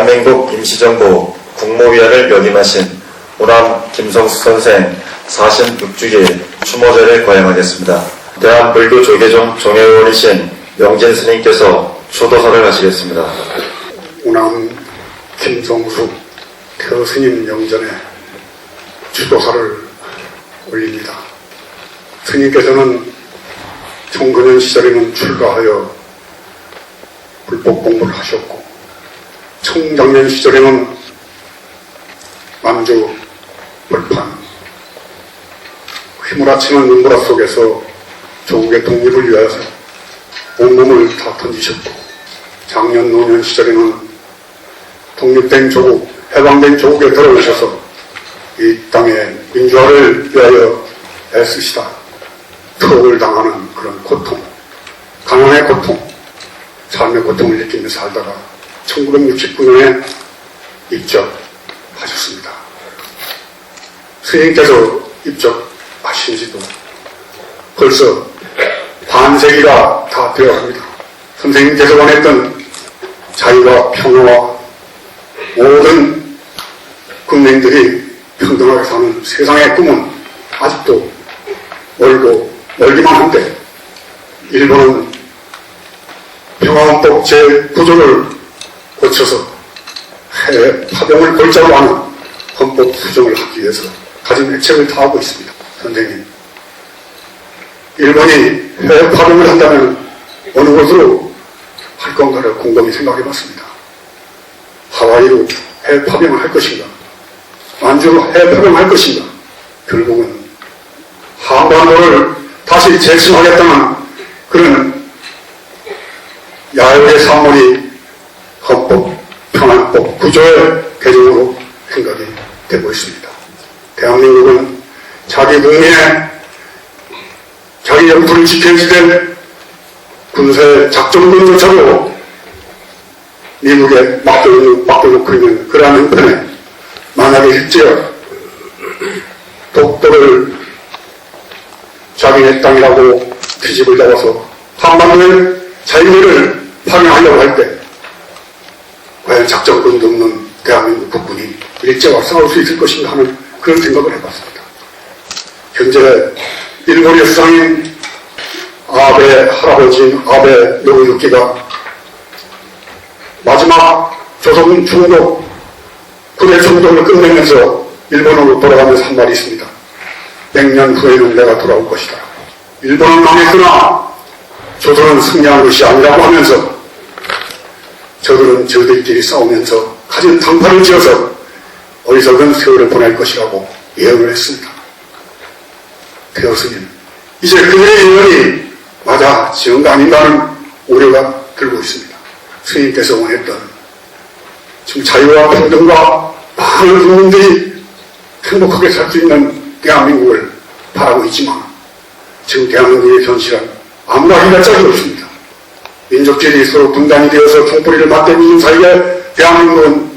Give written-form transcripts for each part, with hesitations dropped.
대한민국 임시정부 국무위원을 면임하신 오남 김성수 선생 46주기 추모제를 거행하겠습니다. 대한불교 조계종 종회의원이신 명진 스님께서 추도사를 하시겠습니다. 오남 김성수 태어스님 영전에 추도사를 올립니다. 스님께서는 청소년 시절에는 출가하여 불법 공부를 하셨고, 청장년 시절에는 만주 벌판 휘몰아치는 눈보라 속에서 조국의 독립을 위하여서 온몸을 다 던지셨고, 장년 노년 시절에는 독립된 조국, 해방된 조국에 들어오셔서 이 땅의 민주화를 위하여 애쓰시다 투옥을 당하는 그런 고통, 가난의 고통, 삶의 고통을 느끼며 살다가 1969년에 입적하셨습니다. 스님께서 입적하신 지도 벌써 반세기가 다 되어갑니다. 선생님께서 원했던 자유와 평화와 모든 국민들이 평등하게 사는 세상의 꿈은 아직도 멀기만 한데, 일본은 평화헌법 제9조를 고쳐서 해외 파병을 골자로 하는 헌법 수정을 하기 위해서 가진 액책을 다하고 있습니다. 선생님, 일본이 해외 파병을 한다면 어느 곳으로 할 건가를 곰곰이 생각해 봤습니다. 하와이로 해외 파병을 할 것인가, 만주로 해외 파병을 할 것인가, 결국은 한반도를 다시 재침하겠다는 그런 야유의 산물이 헌법, 평화법, 구조의 개정으로 생각이 되고 있습니다. 대한민국은 자기 국민의 자기 영토를 지켜야지 될 군사 작전군조차로 미국에 맡겨놓고 있는 그러한 형편에 만약에 일제어 독도를 자기네 땅이라고 뒤집을 잡아서 한반도의 자유를 파괴하려고 할 때 과연 작전권도 없는 대한민국 국군이 일제와 싸울 수 있을 것인가 하는 그런 생각을 해봤습니다. 현재 일본의 수상인 아베 할아버지인 아베 노부유키가 마지막 조선 중국 군의 충동을 끝내면서 일본으로 돌아가면서 한 말이 있습니다. 100년 후에는 내가 돌아올 것이다. 일본은 망했으나 조선은 승리한 것이 아니라고 하면서 저들은 저들끼리 싸우면서 가진 당파를 지어서 어리석은 세월을 보낼 것이라고 예언을 했습니다. 태어스님, 이제 그들의 예언이 맞아 지은 거 아닌가는 우려가 들고 있습니다. 스님께서 원했던 지금 자유와 평등과 많은 국민들이 행복하게 살 수 있는 대한민국을 바라고 있지만 지금 대한민국의 현실은 아무나 해낼 짝이 없습니다. 민족들이 서로 분단이 되어서 총뿌리를 맞대고 있는 사이에 대한민국은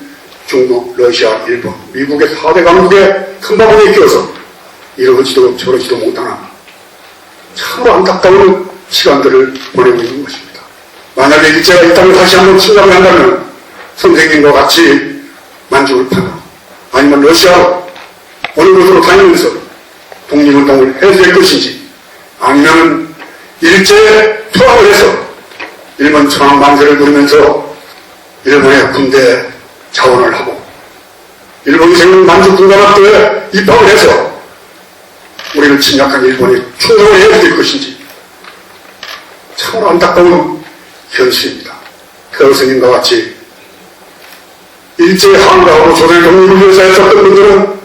중국, 러시아, 일본, 미국의 4대 강국의 큰 바구니에 끼어서 이러지도 저러지도 못하는 참으로 안타까운 시간들을 보내고 있는 것입니다. 만약에 일제가 이 땅을 다시 한번 침략을 한다면 선생님과 같이 만주울파 아니면 러시아로 어느 곳으로 다니면서 독립운동을 해야 될 것인지, 아니면 일제에 투항을 해서 일본 천황 만세를 부르면서 일본의 군대에 자원을 하고 일본이 생긴 만주 군관학교에 입학을 해서 우리를 침략한 일본에 충성을 해야 될 것인지 참으로 안타까운 현실입니다. 태어스님과 같이 일제에 항거하고 조선의 독립을 위해서 했었던 분들은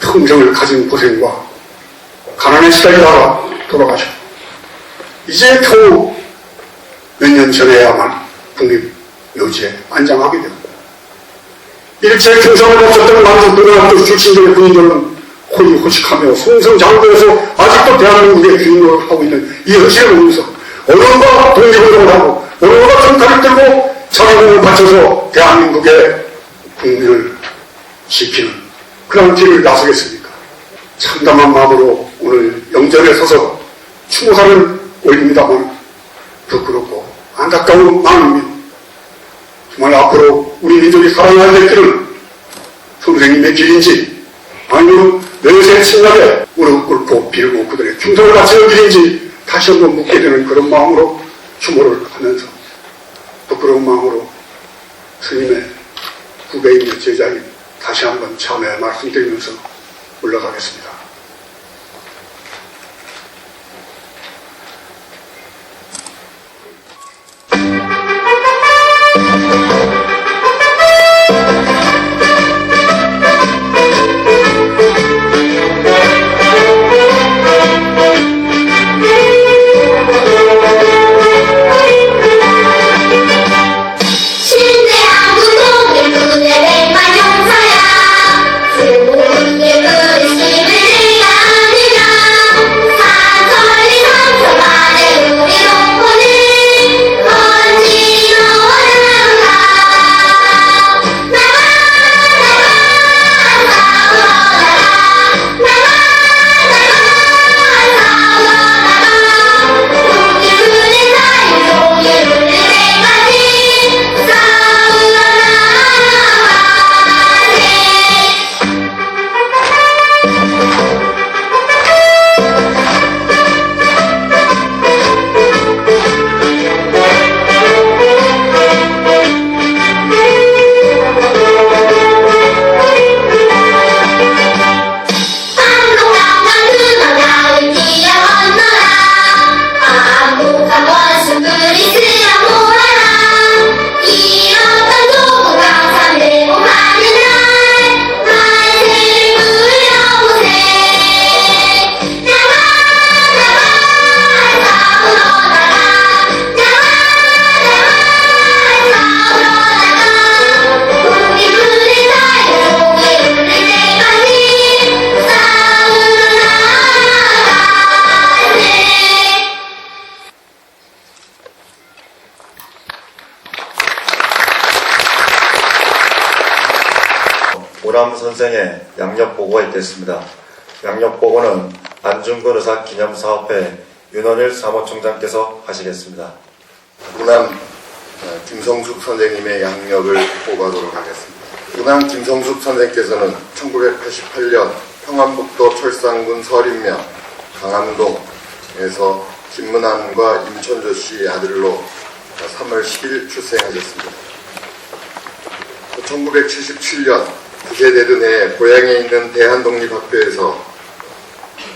평생을 가진 고생과 가난에 시달리다가 돌아가셨고, 이제 겨우 몇 년 전에야만 국립묘지에 안장하게 되고, 일제 충성을 바쳤던 만주고등학교 출신들의 군인들은 호의호식하며 승승장구해서 아직도 대한민국의 주인을 하고 있는 이 현실을 보면서 어른과 독립운동을 하고 어른과 전타를 들고 자기 몸을 바쳐서 대한민국의 국민을 지키는 그런 길을 나서겠습니까? 참담한 마음으로 오늘 영전에 서서 추모사를 올립니다만 부끄럽고 안타까운 마음입니다. 정말 앞으로 우리 민족이 살아나야 될 길은 선생님의 길인지 아니면 내세 침략에 무릎 꿇고 빌고 그들의 충성을 바치는 길인지 다시 한번 묻게 되는 그런 마음으로 추모를 하면서 또 그런 마음으로 스님의 후배이며 제자인 다시 한번 참회 말씀드리면서 올라가겠습니다. 오남 선생의 양력보고가 있겠습니다. 양력보고는 안중근 의사 기념사업회 윤원일 사무총장께서 하시겠습니다. 우남 김성숙 선생님의 양력을 보고하도록 하겠습니다. 우남 김성숙 선생께서는 1988년 평안북도 철산군 서림면 강암동에서 김문환과 임천조 씨의 아들로 3월 10일 출생하셨습니다. 1977년 9세 되던 해 고향에 있는 대한독립학교에서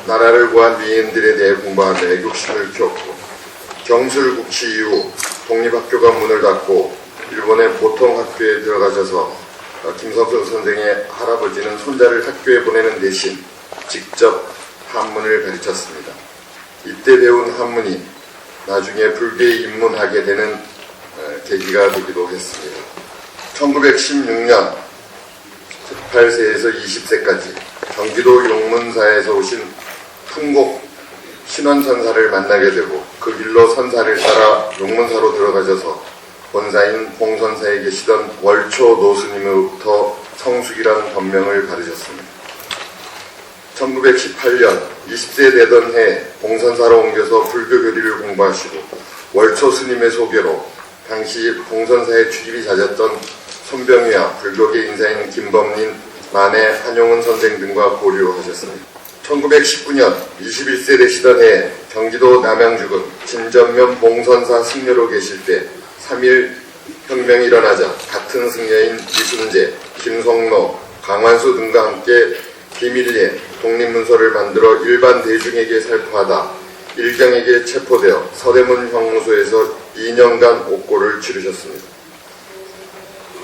나라를 구한 미인들에 대해 공부하며 애국심을 키웠고 경술국치 이후 독립학교가 문을 닫고 일본의 보통학교에 들어가셔서 김성숙 선생의 할아버지는 손자를 학교에 보내는 대신 직접 한문을 가르쳤습니다. 이때 배운 한문이 나중에 불교에 입문하게 되는 계기가 되기도 했습니다. 1916년 18세에서 20세까지 경기도 용문사에서 오신 풍곡 신원선사를 만나게 되고 그 길로 선사를 따라 용문사로 들어가셔서 본사인 봉선사에 계시던 월초 노스님으로부터 성숙이라는 법명을 받으셨습니다. 1918년 20세 되던 해 봉선사로 옮겨서 불교 교리를 공부하시고 월초 스님의 소개로 당시 봉선사에 출입이 잦았던 손병희와 불교계 인사인 김범린, 만해 한용운 선생 등과 고류하셨습니다. 1919년 21세 되시던 해 경기도 남양주군 진전면 봉선사 승려로 계실 때 3.1 혁명이 일어나자 같은 승려인 이순재, 김성로, 강완수 등과 함께 비밀리에 독립문서를 만들어 일반 대중에게 살포하다 일경에게 체포되어 서대문 형무소에서 2년간 옥고를 치르셨습니다.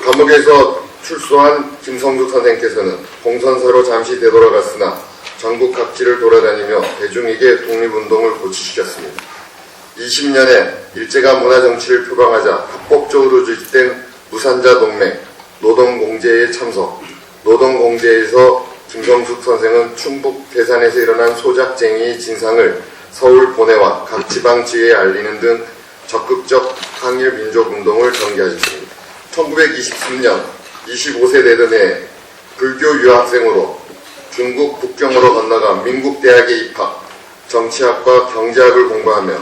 감옥에서 출소한 김성숙 선생께서는 봉선사로 잠시 되돌아갔으나 전국 각지를 돌아다니며 대중에게 독립운동을 고취시켰습니다. 20년에 일제가 문화정치를 표방하자 합법적으로 조직된 무산자 동맹, 노동공제에 참석, 노동공제에서 김성숙 선생은 충북 대산에서 일어난 소작쟁이의 진상을 서울 본회와 각 지방지회에 알리는 등 적극적 항일 민족운동을 전개하셨습니다. 1923년 25세 되던 해 불교 유학생으로 중국 북경으로 건너가 민국대학에 입학, 정치학과 경제학을 공부하며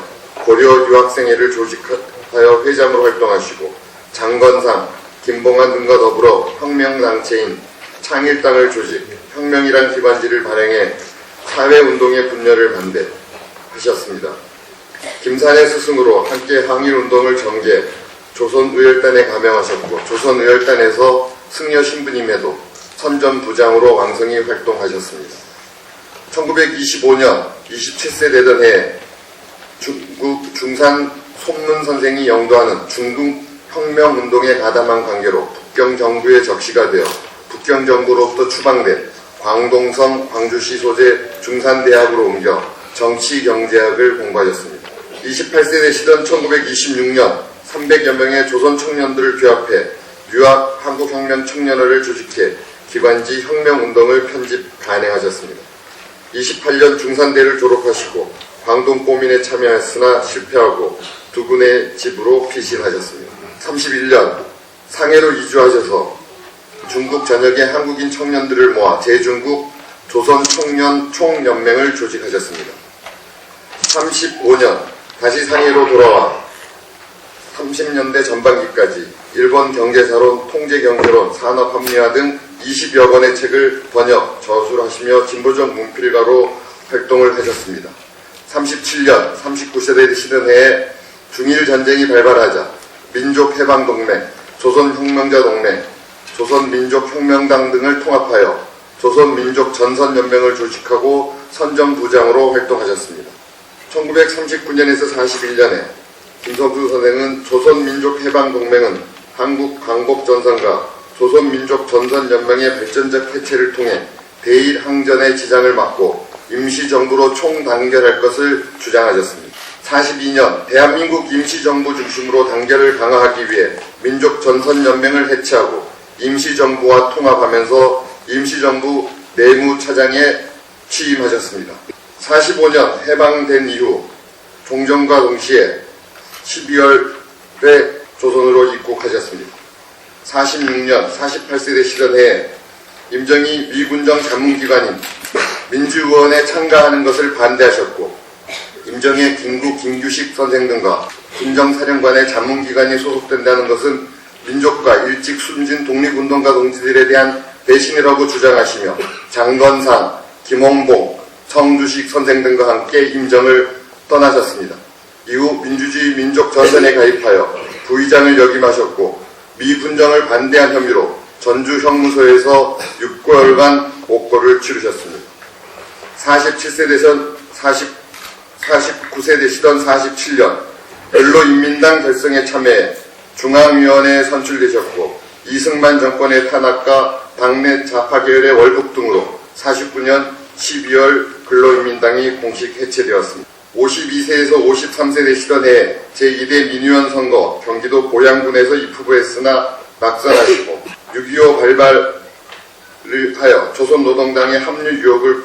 고려 유학생회를 조직하여 회장으로 활동하시고 장건상, 김봉환 등과 더불어 혁명단체인 창일당을 조직, 혁명이란 기관지를 발행해 사회운동의 분열을 반대하셨습니다. 김산의 스승으로 함께 항일운동을 전개, 조선의열단에 가명하셨고 조선의열단에서 승려 신부님에도 선전부장으로 왕성히 활동하셨습니다. 1925년 27세 되던 해에 중국 중산 손문 선생이 영도하는 중국 혁명운동에 가담한 관계로 북경정부의 적시가 되어 북경정부로부터 추방돼 광동성 광주시 소재 중산대학으로 옮겨 정치경제학을 공부하셨습니다. 28세 되시던 1926년 300여 명의 조선 청년들을 교합해 유학 한국혁명 청년회를 조직해 기관지 혁명운동을 편집 간행하셨습니다. 28년 중산대를 졸업하시고 광동꼬민에 참여했으나 실패하고 두 군의 집으로 피신하셨습니다. 31년 상해로 이주하셔서 중국 전역의 한국인 청년들을 모아 제중국 조선청년 총연맹을 조직하셨습니다. 35년 다시 상해로 돌아와 30년대 전반기까지 일본 경제사론, 통제경제론, 산업합리화 등 20여 권의 책을 번역, 저술하시며 진보적 문필가로 활동을 하셨습니다. 37년 39세 되시던 해에 중일전쟁이 발발하자 민족해방동맹, 조선혁명자동맹, 조선민족혁명당 등을 통합하여 조선민족전선연맹을 조직하고 선전부장으로 활동하셨습니다. 1939년에서 41년에 김성수 선생은 조선민족해방동맹은 한국 강복전선과 조선민족전선연맹의 발전적 해체를 통해 대일항전의 지장을 막고 임시정부로 총단결할 것을 주장하셨습니다. 42년 대한민국 임시정부 중심으로 단결을 강화하기 위해 민족전선연맹을 해체하고 임시정부와 통합하면서 임시정부 내무차장에 취임하셨습니다. 45년 해방된 이후 종전과 동시에 12월에 조선으로 입국하셨습니다. 46년 48세 되시던 해에 임정희 미군정 자문기관인 민주의원에 참가하는 것을 반대하셨고 임정의 김규식 선생 등과 군정사령관의 자문기관이 소속된다는 것은 민족과 일찍 숨진 독립운동가 동지들에 대한 배신이라고 주장하시며 장건상, 김홍봉, 성주식 선생 등과 함께 임정을 떠나셨습니다. 이후 민주주의 민족전선에 가입하여 부의장을 역임하셨고 미군정을 반대한 혐의로 전주형무소에서 6개월간 옥고를 치르셨습니다. 49세 되시던 47년 근로인민당 결성에 참여해 중앙위원회에 선출되셨고 이승만 정권의 탄압과 당내 좌파 계열의 월북 등으로 49년 12월 근로인민당이 공식 해체되었습니다. 52세에서 53세 되시던 해에 제2대 민의원 선거 경기도 고양군에서 입후보했으나 낙선하시고 6.25 발발을 하여 조선노동당의 합류 유혹을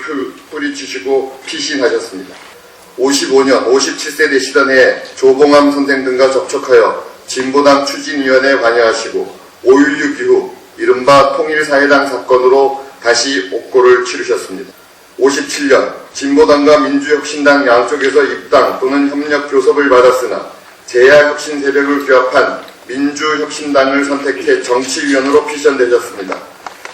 뿌리치시고 피신하셨습니다. 55년 57세 되시던 해에 조봉암 선생 등과 접촉하여 진보당 추진위원회에 관여하시고 5.16 이후 이른바 통일사회당 사건으로 다시 옥고를 치르셨습니다. 57년 진보당과 민주혁신당 양쪽에서 입당 또는 협력 교섭을 받았으나 제야혁신 세력을 규합한 민주혁신당을 선택해 정치위원으로 피선되셨습니다.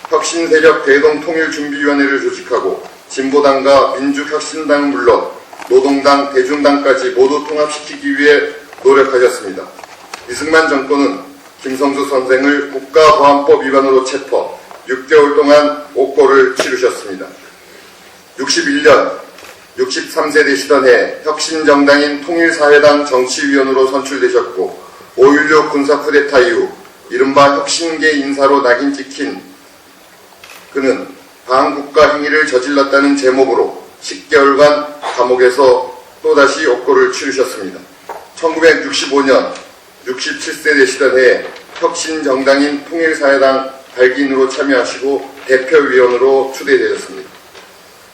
혁신세력 대동통일준비위원회를 조직하고 진보당과 민주혁신당은 물론 노동당, 대중당까지 모두 통합시키기 위해 노력하셨습니다. 이승만 정권은 김성수 선생을 국가보안법 위반으로 체포, 6개월 동안 옥고를 치르셨습니다. 61년 63세 되시던 해 혁신정당인 통일사회당 정치위원으로 선출되셨고 5.16 군사쿠데타 이후 이른바 혁신계 인사로 낙인 찍힌 그는 반국가 행위를 저질렀다는 제목으로 10개월간 감옥에서 또다시 옥고를 치르셨습니다. 1965년 67세 되시던 해에 혁신정당인 통일사회당 발기인으로 참여하시고 대표위원으로 추대되셨습니다.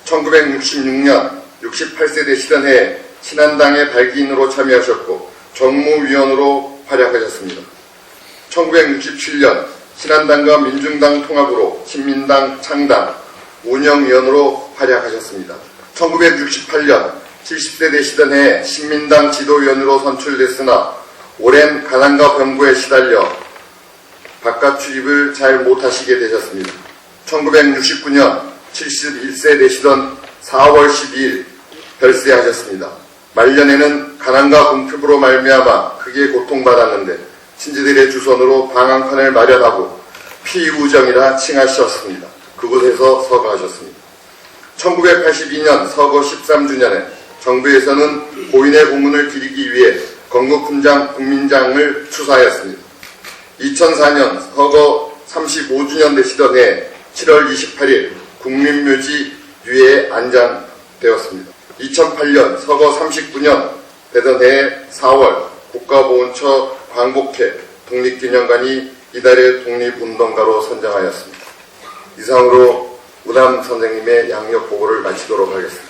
1966년 68세 되시던 해에 신한당의 발기인으로 참여하셨고 정무위원으로 활약하셨습니다. 1967년 신한당과 민중당 통합으로 신민당 창당 운영위원으로 활약하셨습니다. 1968년 70세 되시던 해에 신민당 지도위원으로 선출됐으나 오랜 가난과 병고에 시달려 바깥 출입을 잘 못하시게 되셨습니다. 1969년 71세 되시던 4월 12일 별세하셨습니다. 말년에는 가난과 궁핍으로 말미암아 크게 고통받았는데 친지들의 주선으로 방한칸을 마련하고 피우정이라 칭하셨습니다. 그곳에서 서거하셨습니다. 1982년 서거 13주년에 정부에서는 고인의 공문을 기리기 위해 건국훈장 국민장을 추사하였습니다. 2004년 서거 35주년 되시던 해 7월 28일 국민묘지 위에 안장되었습니다. 2008년 서거 39년 되던 해 4월 국가보훈처 광복회 독립기념관이 이달의 독립운동가로 선정하였습니다. 이상으로 우남 선생님의 양력 보고를 마치도록 하겠습니다.